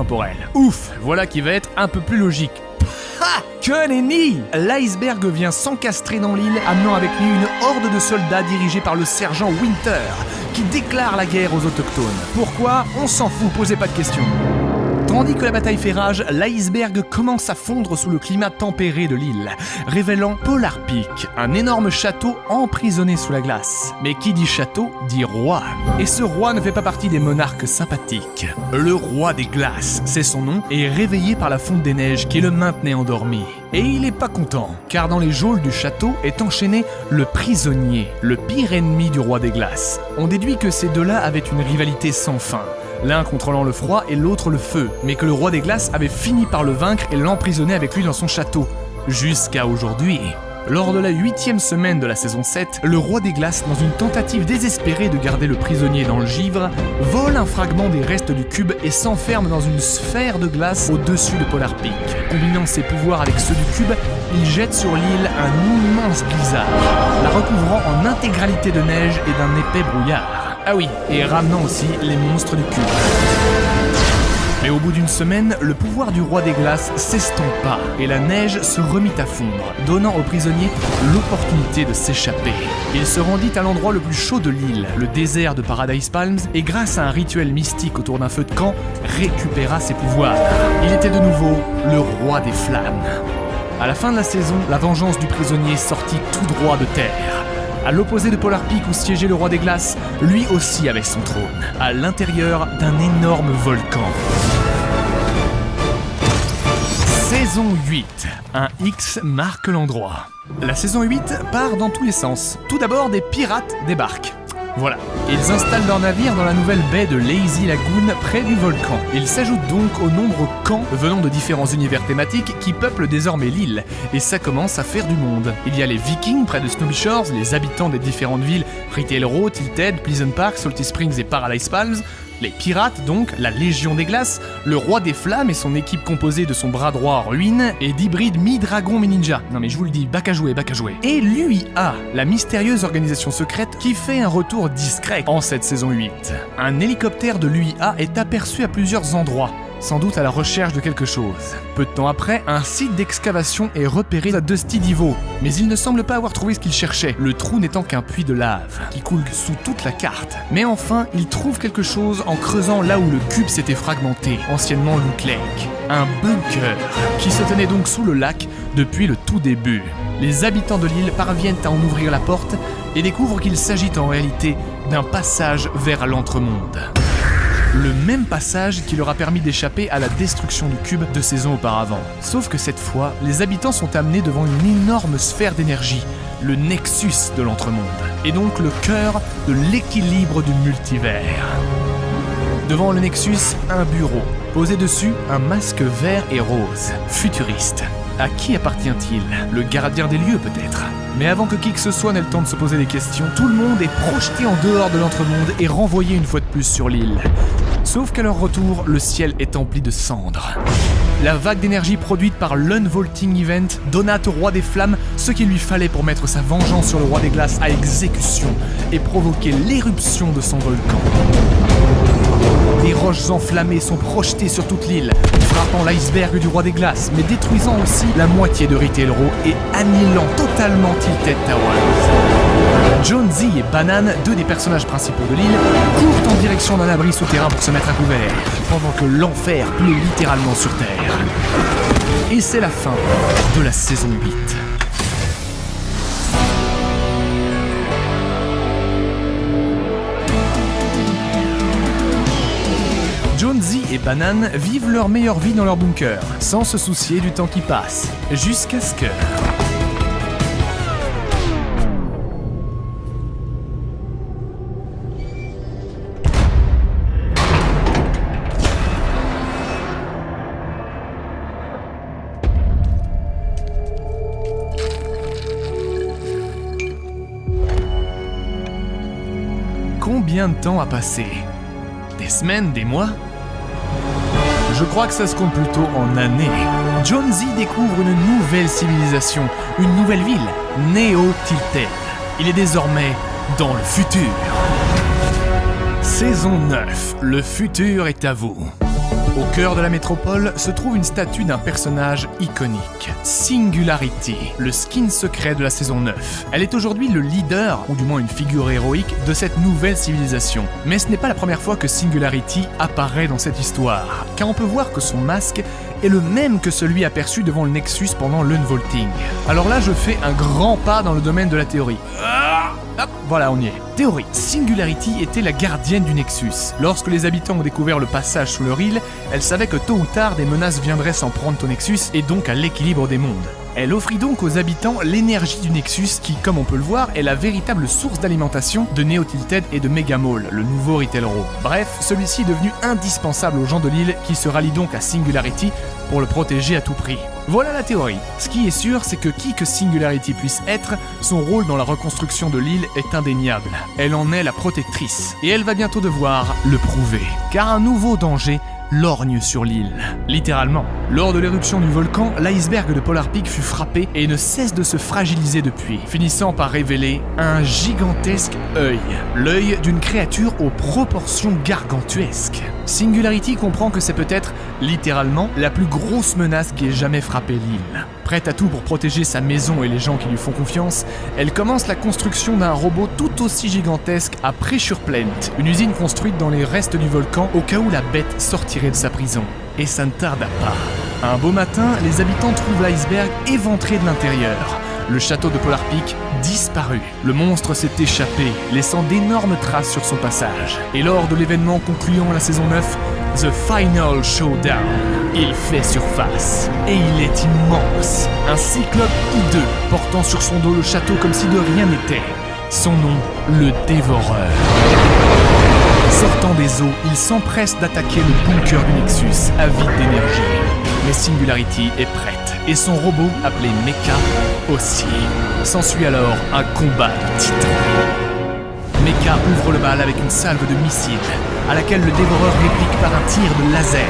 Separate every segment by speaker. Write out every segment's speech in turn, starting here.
Speaker 1: temporel. Ouf, voilà qui va être un peu plus logique. Ha! Que nenni! L'iceberg vient s'encastrer dans l'île, amenant avec lui une horde de soldats dirigés par le sergent Winter, qui déclare la guerre aux autochtones. Pourquoi? On s'en fout, posez pas de questions. Tandis que la bataille fait rage, l'iceberg commence à fondre sous le climat tempéré de l'île, révélant Polar Peak, un énorme château emprisonné sous la glace. Mais qui dit château, dit roi. Et ce roi ne fait pas partie des monarques sympathiques. Le roi des glaces, c'est son nom, est réveillé par la fonte des neiges qui le maintenait endormi. Et il est pas content, car dans les geôles du château est enchaîné le prisonnier, le pire ennemi du roi des glaces. On déduit que ces deux-là avaient une rivalité sans fin. L'un contrôlant le froid et l'autre le feu, mais que le roi des glaces avait fini par le vaincre et l'emprisonner avec lui dans son château. Jusqu'à aujourd'hui. Lors de la 8e semaine de la saison 7, le roi des glaces, dans une tentative désespérée de garder le prisonnier dans le givre, vole un fragment des restes du cube et s'enferme dans une sphère de glace au-dessus de Polar Peak. Combinant ses pouvoirs avec ceux du cube, il jette sur l'île un immense blizzard, la recouvrant en intégralité de neige et d'un épais brouillard. Ah oui, et ramenant aussi les monstres du cube. Mais au bout d'une semaine, le pouvoir du roi des glaces s'estompa et la neige se remit à fondre, donnant aux prisonniers l'opportunité de s'échapper. Il se rendit à l'endroit le plus chaud de l'île, le désert de Paradise Palms, et grâce à un rituel mystique autour d'un feu de camp, récupéra ses pouvoirs. Il était de nouveau le roi des flammes. À la fin de la saison, la vengeance du prisonnier sortit tout droit de terre. À l'opposé de Polar Peak où siégeait le roi des glaces, lui aussi avait son trône, à l'intérieur d'un énorme volcan. Saison 8. Un X marque l'endroit. La saison 8 part dans tous les sens. Tout d'abord, des pirates débarquent. Voilà. Ils installent leur navire dans la nouvelle baie de Lazy Lagoon près du volcan. Ils s'ajoutent donc aux nombreux camps venant de différents univers thématiques qui peuplent désormais l'île. Et ça commence à faire du monde. Il y a les Vikings près de Snowy Shores, les habitants des différentes villes Retail Row, Tilted, Pleasant Park, Salty Springs et Paradise Palms. Les pirates donc, la Légion des Glaces, le Roi des Flammes et son équipe composée de son bras droit en ruine et d'hybrides mi-dragon mi-ninja. Non mais je vous le dis, bac à jouer, bac à jouer. Et l'UIA, la mystérieuse organisation secrète qui fait un retour discret en cette saison 8. Un hélicoptère de l'UIA est aperçu à plusieurs endroits, sans doute à la recherche de quelque chose. Peu de temps après, un site d'excavation est repéré à Dusty Divo, mais il ne semble pas avoir trouvé ce qu'il cherchait, le trou n'étant qu'un puits de lave, qui coule sous toute la carte. Mais enfin, il trouve quelque chose en creusant là où le cube s'était fragmenté, anciennement Loot Lake. Un bunker, qui se tenait donc sous le lac depuis le tout début. Les habitants de l'île parviennent à en ouvrir la porte et découvrent qu'il s'agit en réalité d'un passage vers l'entremonde. Le même passage qui leur a permis d'échapper à la destruction du cube 2 saisons auparavant. Sauf que cette fois, les habitants sont amenés devant une énorme sphère d'énergie, le nexus de l'entremonde, et donc le cœur de l'équilibre du multivers. Devant le nexus, un bureau. Posé dessus, un masque vert et rose, futuriste. À qui appartient-il? Le gardien des lieux peut-être? Mais avant que qui que ce soit n'ait le temps de se poser des questions, tout le monde est projeté en dehors de l'entremonde et renvoyé une fois de plus sur l'île. Sauf qu'à leur retour, le ciel est empli de cendres. La vague d'énergie produite par l'Unvaulting Event donna au roi des flammes ce qu'il lui fallait pour mettre sa vengeance sur le roi des glaces à exécution et provoquer l'éruption de son volcan. Des roches enflammées sont projetées sur toute l'île, frappant l'iceberg du roi des glaces, mais détruisant aussi la moitié de Retail Row et annihilant totalement Tilted Towers. Jonesy et Banane, deux des personnages principaux de l'île, courent en direction d'un abri souterrain pour se mettre à couvert, pendant que l'enfer pleut littéralement sur Terre. Et c'est la fin de la saison 8. Jonesy et Banane vivent leur meilleure vie dans leur bunker, sans se soucier du temps qui passe, jusqu'à ce que... Combien de temps a passé? Des semaines, des mois? Je crois que ça se compte plutôt en années. Jonesy découvre une nouvelle civilisation, une nouvelle ville, Neo-Tilted. Il est désormais dans le futur. Saison 9, le futur est à vous. Au cœur de la métropole se trouve une statue d'un personnage iconique, Singularity, le skin secret de la saison 9. Elle est aujourd'hui le leader, ou du moins une figure héroïque, de cette nouvelle civilisation. Mais ce n'est pas la première fois que Singularity apparaît dans cette histoire, car on peut voir que son masque est le même que celui aperçu devant le Nexus pendant l'unvaulting. Alors là, je fais un grand pas dans le domaine de la théorie. Hop, voilà, on y est. Théorie. Singularity était la gardienne du Nexus. Lorsque les habitants ont découvert le passage sous leur île, elle savait que tôt ou tard, des menaces viendraient s'en prendre au Nexus et donc à l'équilibre des mondes. Elle offrit donc aux habitants l'énergie du Nexus qui, comme on peut le voir, est la véritable source d'alimentation de Neo Tilted et de Megamall, le nouveau Retail Row. Bref, celui-ci est devenu indispensable aux gens de l'île qui se rallient donc à Singularity pour le protéger à tout prix. Voilà la théorie. Ce qui est sûr, c'est que qui que Singularity puisse être, son rôle dans la reconstruction de l'île est indéniable. Elle en est la protectrice, et elle va bientôt devoir le prouver. Car un nouveau danger lorgne sur l'île. Littéralement. Lors de l'éruption du volcan, l'iceberg de Polar Peak fut frappé et ne cesse de se fragiliser depuis, finissant par révéler un gigantesque œil. L'œil d'une créature aux proportions gargantuesques. Singularity comprend que c'est peut-être, littéralement, la plus grosse menace qui ait jamais frappé l'île. Prête à tout pour protéger sa maison et les gens qui lui font confiance, elle commence la construction d'un robot tout aussi gigantesque à Pressure Plant, une usine construite dans les restes du volcan au cas où la bête sortirait de sa prison. Et ça ne tarda pas. Un beau matin, les habitants trouvent l'iceberg éventré de l'intérieur. Le château de Polar Peak disparu. Le monstre s'est échappé, laissant d'énormes traces sur son passage. Et lors de l'événement concluant la saison 9, The Final Showdown, il fait surface. Et il est immense. Un cyclope hideux, portant sur son dos le château comme si de rien n'était. Son nom, le Dévoreur. Sortant des eaux, il s'empresse d'attaquer le bunker du Nexus, avide d'énergie. Mais Singularity est prête, et son robot, appelé Mecha, aussi. S'ensuit alors un combat de titans. Mecha ouvre le bal avec une salve de missiles, à laquelle le Dévoreur réplique par un tir de laser.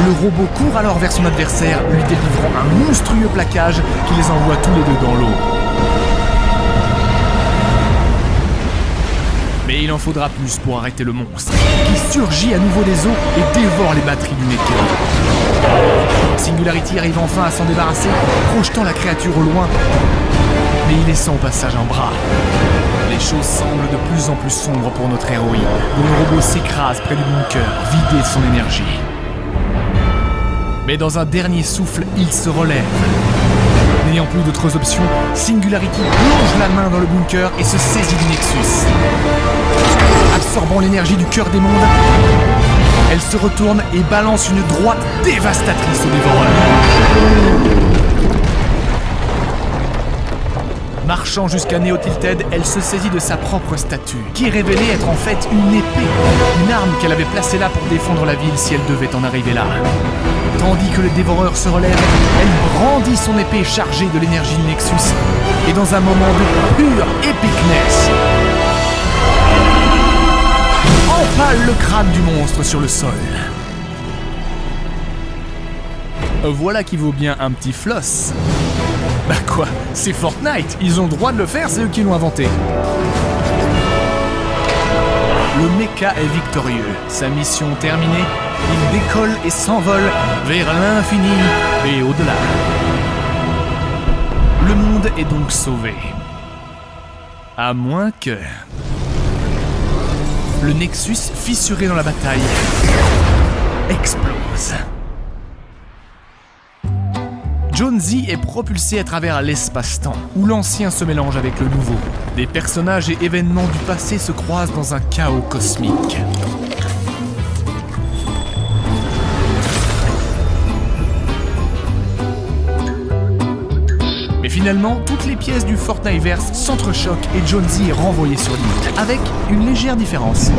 Speaker 1: Le robot court alors vers son adversaire, lui délivrant un monstrueux plaquage qui les envoie tous les deux dans l'eau. Mais il en faudra plus pour arrêter le monstre, qui surgit à nouveau des eaux et dévore les batteries du Mecha. Singularity arrive enfin à s'en débarrasser, projetant la créature au loin, mais y laissant au passage un bras. Les choses semblent de plus en plus sombres pour notre héroïne, dont le robot s'écrase près du bunker, vidé de son énergie. Mais dans un dernier souffle, il se relève. N'ayant plus d'autres options, Singularity plonge la main dans le bunker et se saisit du Nexus. Absorbant l'énergie du cœur des mondes, elle se retourne et balance une droite dévastatrice au Dévoreur. Marchant jusqu'à Neo Tilted, elle se saisit de sa propre statue, qui révélait être en fait une épée, une arme qu'elle avait placée là pour défendre la ville si elle devait en arriver là. Tandis que le Dévoreur se relève, elle brandit son épée chargée de l'énergie du Nexus, et dans un moment de pure epicness, empale le crâne du monstre sur le sol. Voilà qui vaut bien un petit floss. Bah quoi, c'est Fortnite, ils ont le droit de le faire, c'est eux qui l'ont inventé. Le Mecha est victorieux, sa mission terminée, il décolle et s'envole vers l'infini et au-delà. Le monde est donc sauvé. À moins que... Le Nexus, fissuré dans la bataille, explose. Jonesy est propulsé à travers l'espace-temps, où l'ancien se mélange avec le nouveau. Des personnages et événements du passé se croisent dans un chaos cosmique. Mais finalement, toutes les pièces du Fortniteverse s'entrechoquent et Jonesy est renvoyé sur l'île, avec une légère différence.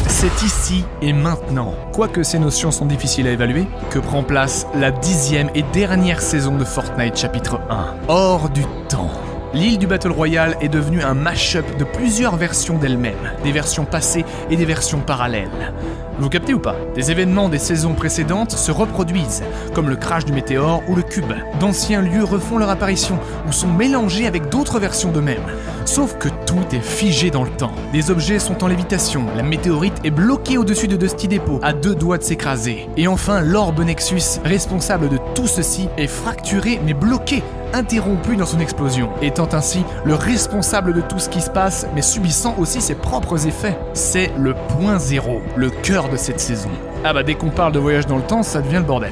Speaker 1: C'est ici et maintenant. Quoique ces notions sont difficiles à évaluer, que prend place la 10e et dernière saison de Fortnite chapitre 1. Hors du temps. L'île du Battle Royale est devenue un mash-up de plusieurs versions d'elle-même, des versions passées et des versions parallèles. Vous captez ou pas? Des événements des saisons précédentes se reproduisent, comme le crash du météore ou le cube. D'anciens lieux refont leur apparition ou sont mélangés avec d'autres versions d'eux-mêmes. Sauf que tout est figé dans le temps. Des objets sont en lévitation, la météorite est bloquée au-dessus de Dusty Depot, à 2 doigts de s'écraser. Et enfin, l'orbe Nexus, responsable de tout ceci, est fracturé mais bloqué, interrompu dans son explosion, étant ainsi le responsable de tout ce qui se passe, mais subissant aussi ses propres effets. C'est le point zéro, le cœur de cette saison. Ah bah dès qu'on parle de voyage dans le temps, ça devient le bordel.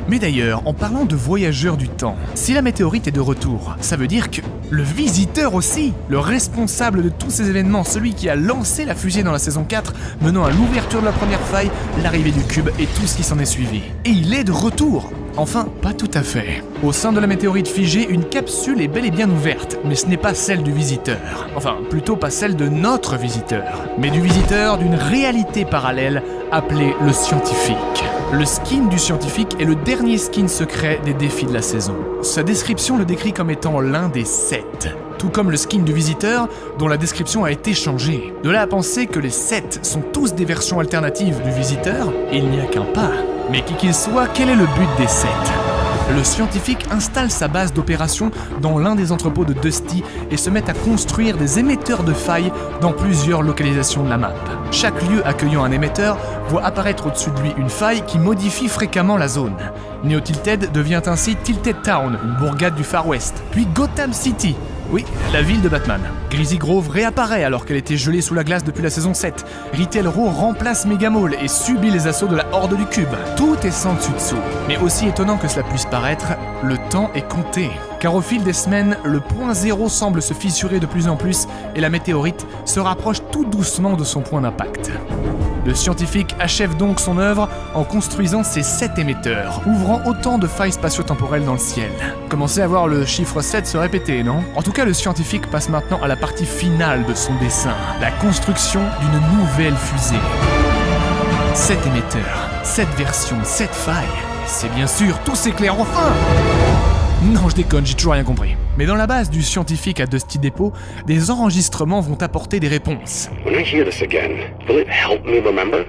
Speaker 1: Mais d'ailleurs, en parlant de voyageurs du temps, si la météorite est de retour, ça veut dire que le visiteur aussi, le responsable de tous ces événements, celui qui a lancé la fusée dans la saison 4, menant à l'ouverture de la première faille, l'arrivée du cube et tout ce qui s'en est suivi. Et il est de retour! Enfin, pas tout à fait. Au sein de la météorite figée, une capsule est bel et bien ouverte, mais ce n'est pas celle du visiteur. Enfin, plutôt pas celle de notre visiteur, mais du visiteur d'une réalité parallèle appelée le scientifique. Le skin du scientifique est le dernier skin secret des défis de la saison. Sa description le décrit comme étant l'un des 7. Tout comme le skin du visiteur, dont la description a été changée. De là à penser que les 7 sont tous des versions alternatives du visiteur, il n'y a qu'un pas. Mais qui qu'il soit, quel est le but des 7 ? Le scientifique installe sa base d'opération dans l'un des entrepôts de Dusty et se met à construire des émetteurs de failles dans plusieurs localisations de la map. Chaque lieu accueillant un émetteur voit apparaître au-dessus de lui une faille qui modifie fréquemment la zone. Neo Tilted devient ainsi Tilted Town, une bourgade du Far West, puis Gotham City. Oui, la ville de Batman. Greasy Grove réapparaît alors qu'elle était gelée sous la glace depuis la saison 7. Retail Row remplace Mega Mall et subit les assauts de la Horde du Cube. Tout est sans dessus-dessous. Mais aussi étonnant que cela puisse paraître, le temps est compté. Car au fil des semaines, le point zéro semble se fissurer de plus en plus et la météorite se rapproche tout doucement de son point d'impact. Le scientifique achève donc son œuvre en construisant ses 7 émetteurs, ouvrant autant de failles spatio-temporelles dans le ciel. Commencez à voir le chiffre 7 se répéter, non ? En tout cas, le scientifique passe maintenant à la partie finale de son dessin, la construction d'une nouvelle fusée. 7 émetteurs, 7 versions, 7 failles. C'est bien sûr, tout s'éclaire enfin ! Non, je déconne, j'ai toujours rien compris. Mais dans la base du scientifique à Dusty Depot, des enregistrements vont apporter des réponses.
Speaker 2: When I hear this again, will it help me remember?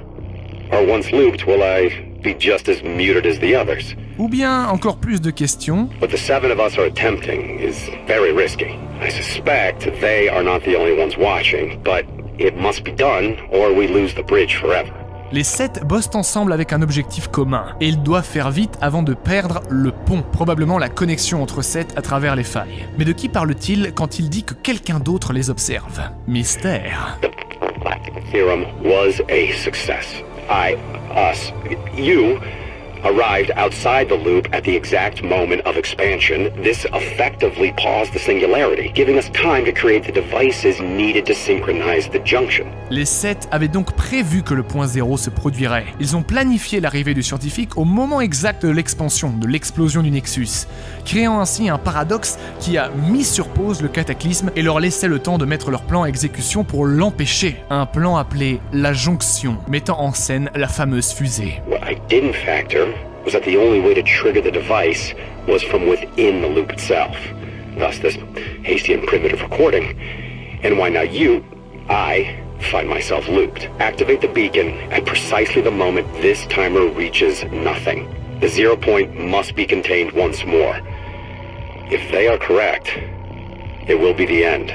Speaker 2: Or once looped, will I be just as muted as the others?
Speaker 1: Ou bien encore plus de questions.
Speaker 2: What the 7 of us are attempting is very risky. I suspect they are not the only ones watching, but it must be done or we lose the bridge forever.
Speaker 1: Les 7 bossent ensemble avec un objectif commun, et ils doivent faire vite avant de perdre le pont, probablement la connexion entre 7 à travers les failles. Mais de qui parle-t-il quand il dit que quelqu'un d'autre les observe ? Mystère.
Speaker 2: The Black Theorem was a success. You arrived outside the loop at the exact moment of expansion. This effectively paused the singularity, giving us time to create the devices needed to synchronize the junction.
Speaker 1: Les 7 avaient donc prévu que le point zéro se produirait. Ils ont planifié l'arrivée du scientifique au moment exact de l'expansion, de l'explosion du Nexus, créant ainsi un paradoxe qui a mis sur pause le cataclysme et leur laissait le temps de mettre leur plan à exécution pour l'empêcher. Un plan appelé la jonction, mettant en scène la fameuse fusée.
Speaker 2: What I didn't factor was that the only way to trigger the device was from within the loop itself. Thus this hasty and primitive recording. And why now I find myself looped. Activate the beacon at precisely the moment this timer reaches nothing. The 0 point must be contained once more. If they are correct, it will be the end.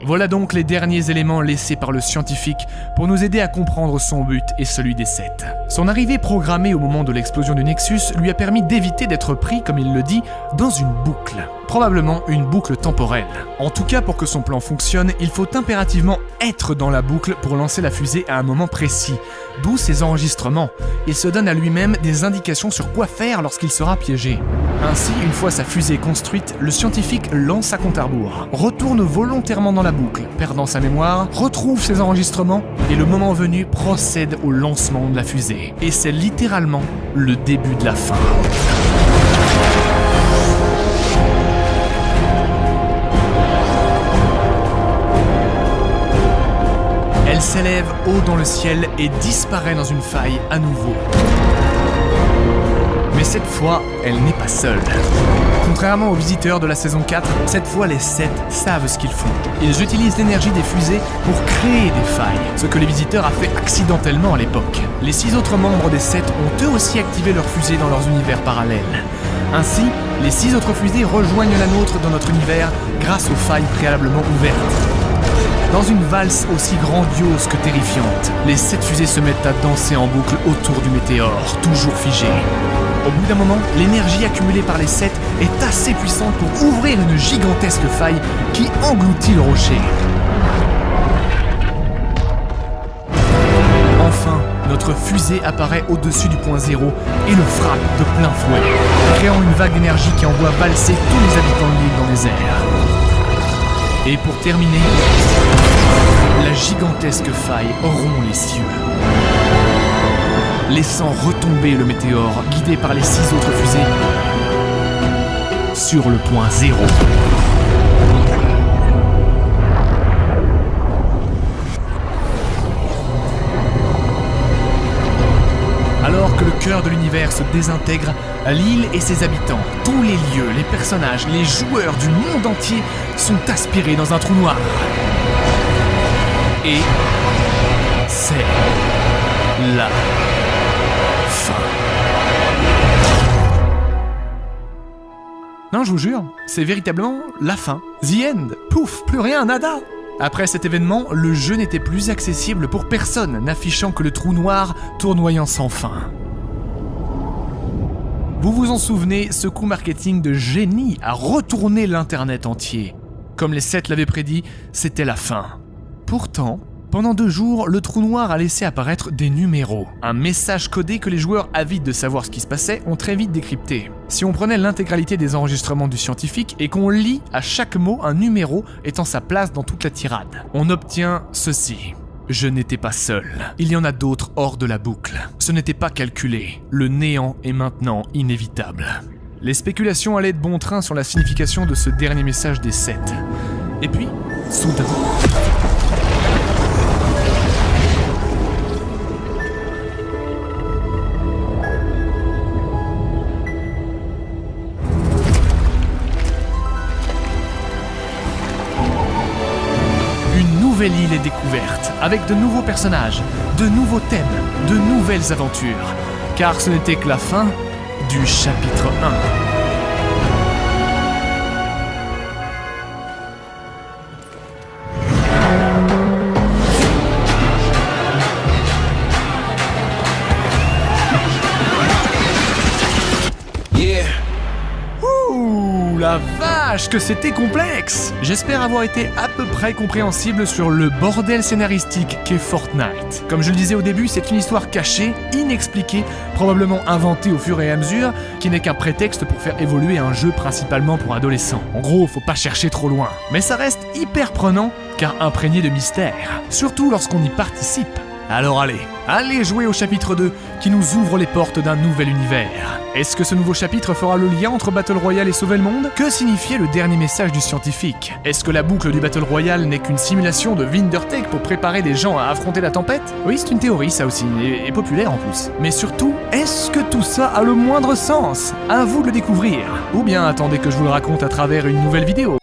Speaker 1: Voilà donc les derniers éléments laissés par le scientifique pour nous aider à comprendre son but et celui des 7. Son arrivée programmée au moment de l'explosion du Nexus lui a permis d'éviter d'être pris, comme il le dit, dans une boucle. Probablement une boucle temporelle. En tout cas, pour que son plan fonctionne, il faut impérativement être dans la boucle pour lancer la fusée à un moment précis. D'où ses enregistrements. Il se donne à lui-même des indications sur quoi faire lorsqu'il sera piégé. Ainsi, une fois sa fusée construite, le scientifique lance sa compte à rebours, retourne volontairement dans la boucle, perdant sa mémoire, retrouve ses enregistrements et le moment venu procède au lancement de la fusée. Et c'est littéralement le début de la fin. Elle s'élève haut dans le ciel et disparaît dans une faille à nouveau. Mais cette fois, elle n'est pas seule. Contrairement aux visiteurs de la saison 4, cette fois les Seth savent ce qu'ils font. Ils utilisent l'énergie des fusées pour créer des failles, ce que les visiteurs a fait accidentellement à l'époque. Les 6 autres membres des Seth ont eux aussi activé leurs fusées dans leurs univers parallèles. Ainsi, les 6 autres fusées rejoignent la nôtre dans notre univers grâce aux failles préalablement ouvertes. Dans une valse aussi grandiose que terrifiante, les 7 fusées se mettent à danser en boucle autour du météore, toujours figé. Au bout d'un moment, l'énergie accumulée par les 7 est assez puissante pour ouvrir une gigantesque faille qui engloutit le rocher. Enfin, notre fusée apparaît au-dessus du point zéro et le frappe de plein fouet, créant une vague d'énergie qui envoie valser tous les habitants de l'île dans les airs. Et pour terminer, la gigantesque faille rompt les cieux, laissant retomber le météore guidé par les 6 autres fusées sur le point zéro. Alors que le cœur de l'univers se désintègre, l'île et ses habitants, tous les lieux, les personnages, les joueurs du monde entier sont aspirés dans un trou noir. Et c'est la fin. Non, je vous jure, c'est véritablement la fin. The end. Pouf, plus rien, nada. Après cet événement, le jeu n'était plus accessible pour personne, n'affichant que le trou noir tournoyant sans fin. Vous vous en souvenez, ce coup marketing de génie a retourné l'internet entier. Comme les 7 l'avaient prédit, c'était la fin. Pourtant, pendant 2 jours, le trou noir a laissé apparaître des numéros. Un message codé que les joueurs avides de savoir ce qui se passait ont très vite décrypté. Si on prenait l'intégralité des enregistrements du scientifique et qu'on lit à chaque mot un numéro étant sa place dans toute la tirade, on obtient ceci. Je n'étais pas seul. Il y en a d'autres hors de la boucle. Ce n'était pas calculé. Le néant est maintenant inévitable. Les spéculations allaient de bon train sur la signification de ce dernier message des 7. Et puis, soudain... l'île est découverte, avec de nouveaux personnages, de nouveaux thèmes, de nouvelles aventures, car ce n'était que la fin du chapitre 1. La vache que c'était complexe! J'espère avoir été à peu près compréhensible sur le bordel scénaristique qu'est Fortnite. Comme je le disais au début, c'est une histoire cachée, inexpliquée, probablement inventée au fur et à mesure, qui n'est qu'un prétexte pour faire évoluer un jeu principalement pour adolescents. En gros, faut pas chercher trop loin. Mais ça reste hyper prenant, car imprégné de mystère. Surtout lorsqu'on y participe. Alors allez jouer au chapitre 2 qui nous ouvre les portes d'un nouvel univers. Est-ce que ce nouveau chapitre fera le lien entre Battle Royale et Sauver le Monde? Que signifiait le dernier message du scientifique? Est-ce que la boucle du Battle Royale n'est qu'une simulation de Wintertake pour préparer des gens à affronter la tempête? Oui, c'est une théorie ça aussi, et populaire en plus. Mais surtout, est-ce que tout ça a le moindre sens? À vous de le découvrir. Ou bien attendez que je vous le raconte à travers une nouvelle vidéo.